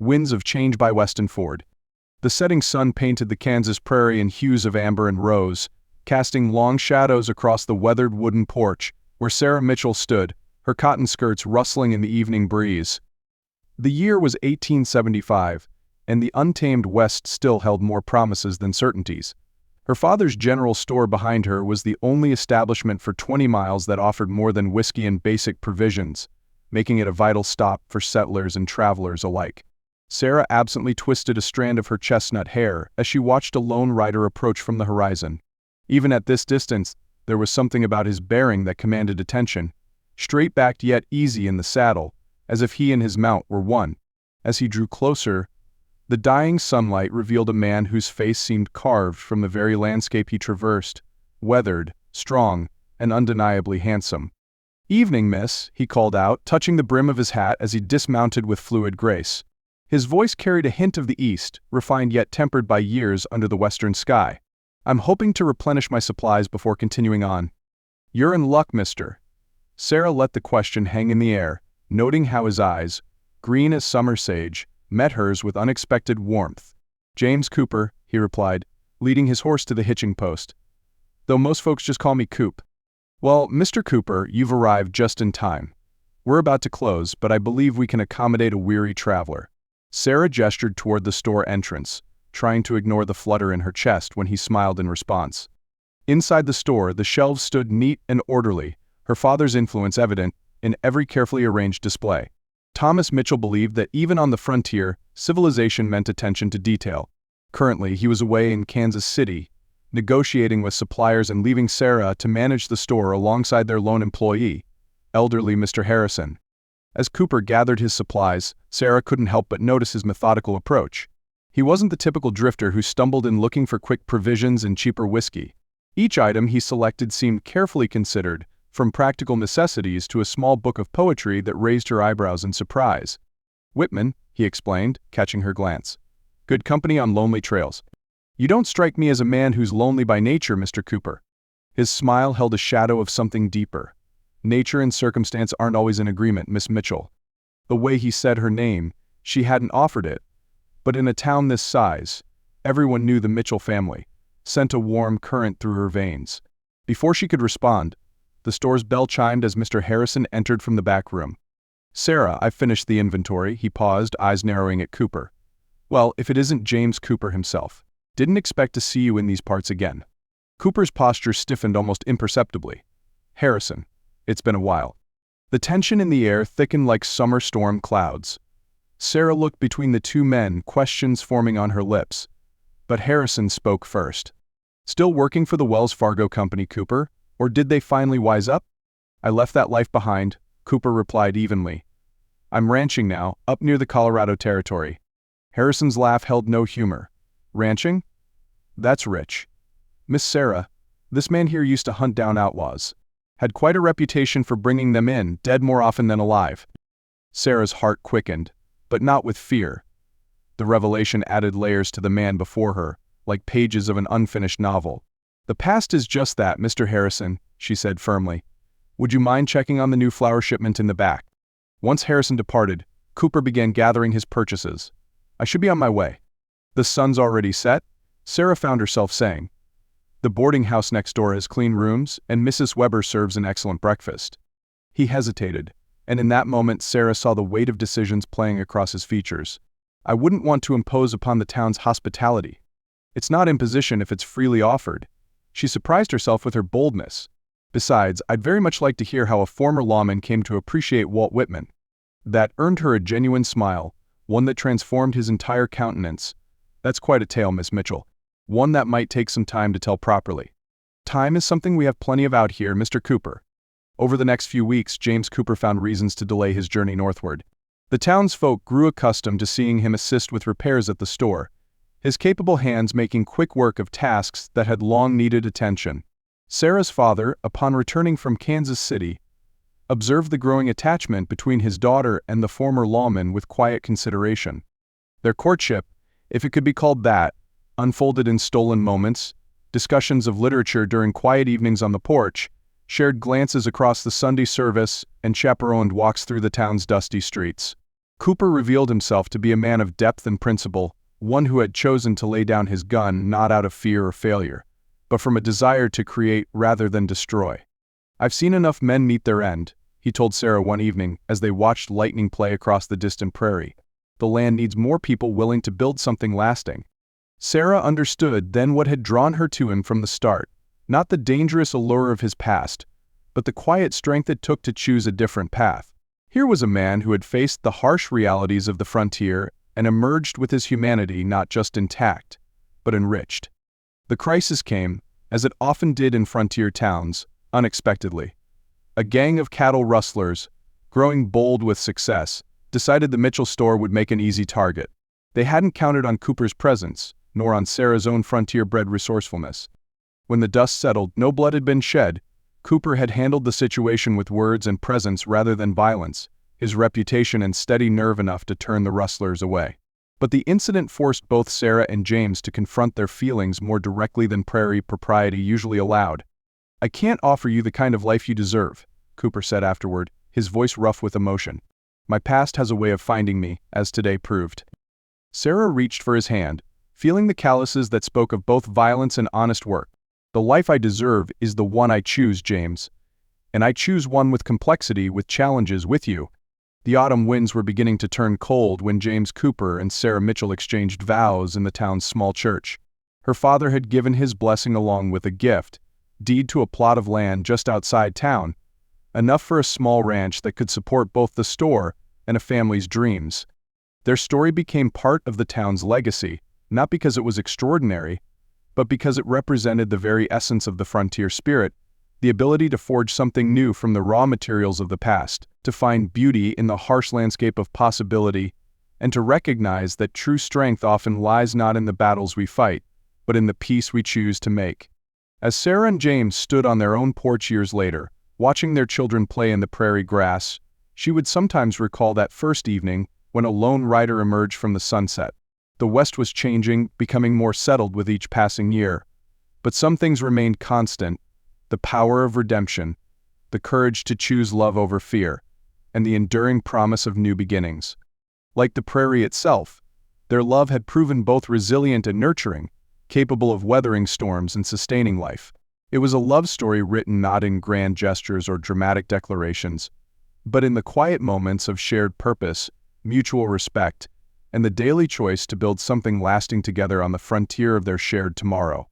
Winds of Change by Weston Ford. The setting sun painted the Kansas prairie in hues of amber and rose, casting long shadows across the weathered wooden porch where Sarah Mitchell stood, her cotton skirts rustling in the evening breeze. The year was 1875, and the untamed West still held more promises than certainties. Her father's general store behind her was the only establishment for 20 miles that offered more than whiskey and basic provisions, making it a vital stop for settlers and travelers alike. Sarah absently twisted a strand of her chestnut hair as she watched a lone rider approach from the horizon. Even at this distance, there was something about his bearing that commanded attention, straight-backed yet easy in the saddle, as if he and his mount were one. As he drew closer, the dying sunlight revealed a man whose face seemed carved from the very landscape he traversed, weathered, strong, and undeniably handsome. "Evening, miss," he called out, touching the brim of his hat as he dismounted with fluid grace. His voice carried a hint of the East, refined yet tempered by years under the western sky. "I'm hoping to replenish my supplies before continuing on." "You're in luck, mister." Sarah let the question hang in the air, noting how his eyes, green as summer sage, met hers with unexpected warmth. "James Cooper," he replied, leading his horse to the hitching post. "Though most folks just call me Coop." "Well, Mr. Cooper, you've arrived just in time. We're about to close, but I believe we can accommodate a weary traveler." Sarah gestured toward the store entrance, trying to ignore the flutter in her chest when he smiled in response. Inside the store, the shelves stood neat and orderly, her father's influence evident in every carefully arranged display. Thomas Mitchell believed that even on the frontier, civilization meant attention to detail. Currently, he was away in Kansas City, negotiating with suppliers and leaving Sarah to manage the store alongside their lone employee, elderly Mr. Harrison. As Cooper gathered his supplies, Sarah couldn't help but notice his methodical approach. He wasn't the typical drifter who stumbled in looking for quick provisions and cheaper whiskey. Each item he selected seemed carefully considered, from practical necessities to a small book of poetry that raised her eyebrows in surprise. "Whitman," he explained, catching her glance. "Good company on lonely trails." "You don't strike me as a man who's lonely by nature, Mr. Cooper." His smile held a shadow of something deeper. "Nature and circumstance aren't always in agreement, Miss Mitchell." The way he said her name, she hadn't offered it. But in a town this size, everyone knew the Mitchell family, sent a warm current through her veins. Before she could respond, the store's bell chimed as Mr. Harrison entered from the back room. "Sarah, I've finished the inventory," he paused, eyes narrowing at Cooper. "Well, if it isn't James Cooper himself. Didn't expect to see you in these parts again." Cooper's posture stiffened almost imperceptibly. "Harrison, it's been a while." The tension in the air thickened like summer storm clouds. Sarah looked between the two men, questions forming on her lips. But Harrison spoke first. "Still working for the Wells Fargo company, Cooper? Or did they finally wise up?" "I left that life behind," Cooper replied evenly. "I'm ranching now, up near the Colorado Territory." Harrison's laugh held no humor. "Ranching? That's rich. Miss Sarah, this man here used to hunt down outlaws. Had quite a reputation for bringing them in, dead more often than alive." Sarah's heart quickened, but not with fear. The revelation added layers to the man before her, like pages of an unfinished novel. "The past is just that, Mr. Harrison," she said firmly. "Would you mind checking on the new flour shipment in the back?" Once Harrison departed, Cooper began gathering his purchases. "I should be on my way." "The sun's already set?" Sarah found herself saying. "The boarding house next door has clean rooms, and Mrs. Weber serves an excellent breakfast." He hesitated, and in that moment Sarah saw the weight of decisions playing across his features. "I wouldn't want to impose upon the town's hospitality. It's not imposition if it's freely offered." She surprised herself with her boldness. "Besides, I'd very much like to hear how a former lawman came to appreciate Walt Whitman." That earned her a genuine smile, one that transformed his entire countenance. "That's quite a tale, Miss Mitchell. One that might take some time to tell properly." "Time is something we have plenty of out here, Mr. Cooper." Over the next few weeks, James Cooper found reasons to delay his journey northward. The townsfolk grew accustomed to seeing him assist with repairs at the store, his capable hands making quick work of tasks that had long needed attention. Sarah's father, upon returning from Kansas City, observed the growing attachment between his daughter and the former lawman with quiet consideration. Their courtship, if it could be called that, unfolded in stolen moments, discussions of literature during quiet evenings on the porch, shared glances across the Sunday service, and chaperoned walks through the town's dusty streets. Cooper revealed himself to be a man of depth and principle, one who had chosen to lay down his gun not out of fear or failure, but from a desire to create rather than destroy. "I've seen enough men meet their end," he told Sarah one evening as they watched lightning play across the distant prairie. "The land needs more people willing to build something lasting." Sarah understood then what had drawn her to him from the start, not the dangerous allure of his past, but the quiet strength it took to choose a different path. Here was a man who had faced the harsh realities of the frontier and emerged with his humanity not just intact, but enriched. The crisis came, as it often did in frontier towns, unexpectedly. A gang of cattle rustlers, growing bold with success, decided the Mitchell store would make an easy target. They hadn't counted on Cooper's presence, nor on Sarah's own frontier-bred resourcefulness. When the dust settled, no blood had been shed. Cooper had handled the situation with words and presence rather than violence, his reputation and steady nerve enough to turn the rustlers away. But the incident forced both Sarah and James to confront their feelings more directly than prairie propriety usually allowed. "I can't offer you the kind of life you deserve," Cooper said afterward, his voice rough with emotion. "My past has a way of finding me, as today proved." Sarah reached for his hand, feeling the calluses that spoke of both violence and honest work. "The life I deserve is the one I choose, James. And I choose one with complexity, with challenges, with you." The autumn winds were beginning to turn cold when James Cooper and Sarah Mitchell exchanged vows in the town's small church. Her father had given his blessing along with a gift, deed to a plot of land just outside town, enough for a small ranch that could support both the store and a family's dreams. Their story became part of the town's legacy, not because it was extraordinary, but because it represented the very essence of the frontier spirit, the ability to forge something new from the raw materials of the past, to find beauty in the harsh landscape of possibility, and to recognize that true strength often lies not in the battles we fight, but in the peace we choose to make. As Sarah and James stood on their own porch years later, watching their children play in the prairie grass, she would sometimes recall that first evening when a lone rider emerged from the sunset. The West was changing, becoming more settled with each passing year. But some things remained constant: the power of redemption, the courage to choose love over fear, and the enduring promise of new beginnings. Like the prairie itself, their love had proven both resilient and nurturing, capable of weathering storms and sustaining life. It was a love story written not in grand gestures or dramatic declarations, but in the quiet moments of shared purpose, mutual respect, and the daily choice to build something lasting together on the frontier of their shared tomorrow.